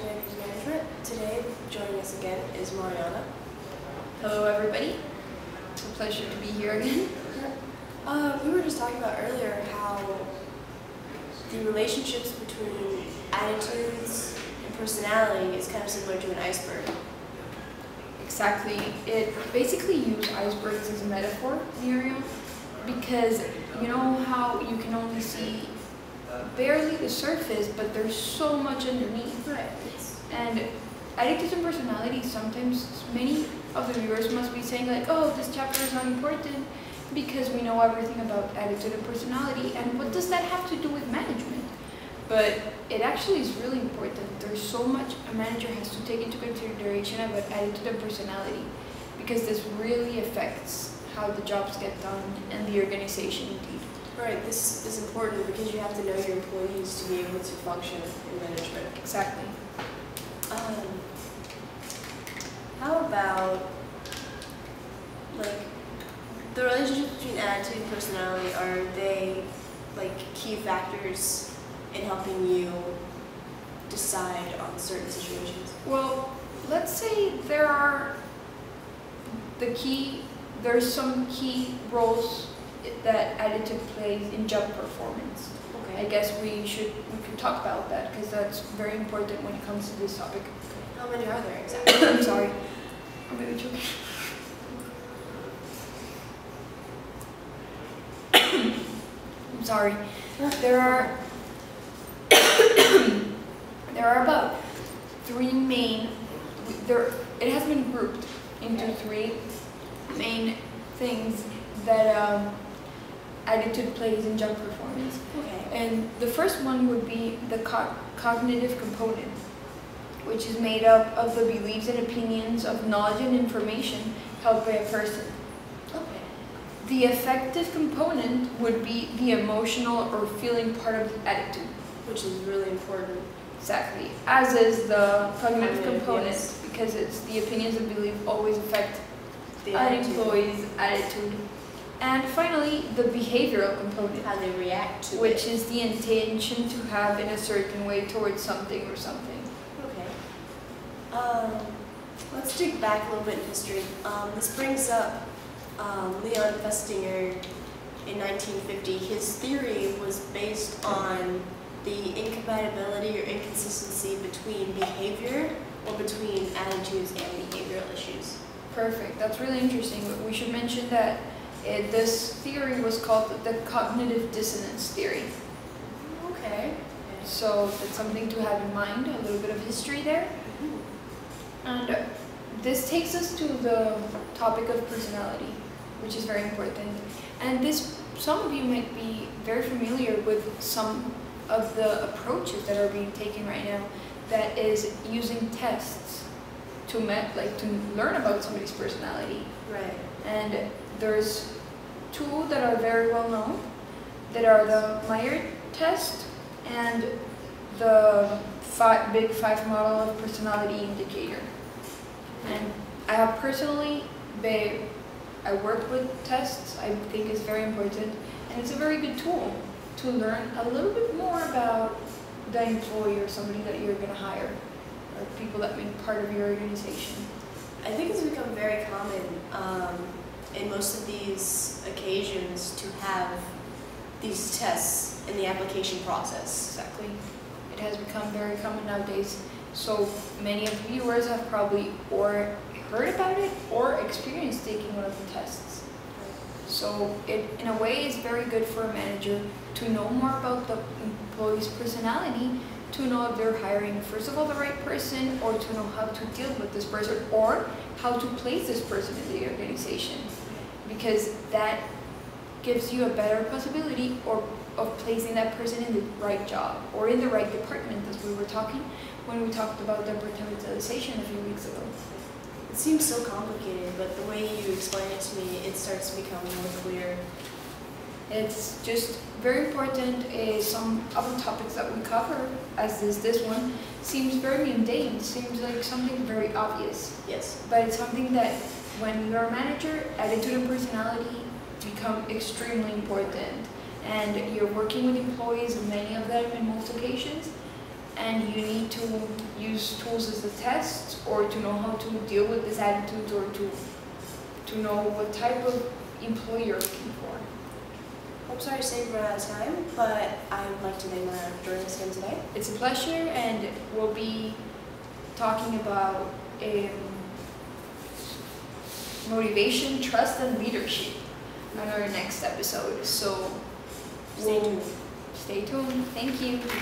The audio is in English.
Managers Management. Today, joining us again is Mariana. Hello everybody, it's a pleasure to be here again. We were just talking about earlier how the relationships between attitudes and personality is kind of similar to an iceberg. Exactly, it basically used icebergs as a metaphor, Miriam, because you know how you can only see barely the surface, but there's so much underneath. Right. And attitudes and personality, sometimes many of the viewers must be saying like, oh, this chapter is not important because we know everything about attitude and personality, and what does that have to do with management? But it actually is really important. There's so much a manager has to take into consideration about attitude and personality, because this really affects how the jobs get done and the organization indeed. Right, this is important because you have to know your employees to be able to function in management. Exactly. How about, like, the relationships between attitude and personality, are they, like, key factors in helping you decide on certain situations? Well, let's say there's some key roles that attitude plays in job performance. Okay. I guess we could talk about that because that's very important when it comes to this topic. How many are there exactly? I'm sorry. I'm really choking. I'm sorry. There are about three main. It has been grouped into three main things that attitude plays in job performance. Okay. And the first one would be the cognitive component, which is made up of the beliefs and opinions of knowledge and information held by a person. Okay. The affective component would be the emotional or feeling part of the attitude. Which is really important. Exactly. As is the cognitive component, yes. because it's the opinions and beliefs always affect The an attitude. employee's attitude. And finally, the behavioral component, How they react to which it. is the intention to have in a certain way towards something or something. Okay. Let's dig back a little bit in history. This brings up Leon Festinger in 1950. His theory was based on the incompatibility or inconsistency between behavior or between attitudes and behavioral issues. Perfect. That's really interesting. But we should mention that this theory was called the cognitive dissonance theory. Okay. So that's something to have in mind, a little bit of history there. And this takes us to the topic of personality, which is very important. And some of you might be very familiar with some of the approaches that are being taken right now, that is using tests to learn about somebody's personality. Right. And there's two that are very well known, that are the Meyer test and the Big Five model of personality indicator. And I have personally, I work with tests. I think it's very important, and it's a very good tool to learn a little bit more about the employee or somebody that you're going to hire, or people that make part of your organization. I think it's become very common in most of these occasions to have these tests in the application process. Exactly. It has become very common nowadays. So many of the viewers have probably or heard about it or experienced taking one of the tests. So it, in a way, is very good for a manager to know more about the employee's personality, to know if they're hiring, first of all, the right person, or to know how to deal with this person, or how to place this person in the organization. Because that gives you a better possibility of placing that person in the right job or in the right department, as we were talking when we talked about departmentalization a few weeks ago. It seems so complicated, but the way you explain it to me, it starts to become more clear. It's just very important. Some other topics that we cover, as is this one, seems very mundane, seems like something very obvious. Yes. But it's something that when you're a manager, attitude and personality become extremely important. And you're working with employees, many of them in most occasions, and you need to use tools as a test, or to know how to deal with this attitude, or to know what type of employee you're looking for. I'm sorry to say we're out of time, but I would like to thank Mariana for joining us again today. It's a pleasure, and we'll be talking about motivation, trust, and leadership on our next episode. So Stay tuned. stay tuned. Thank you.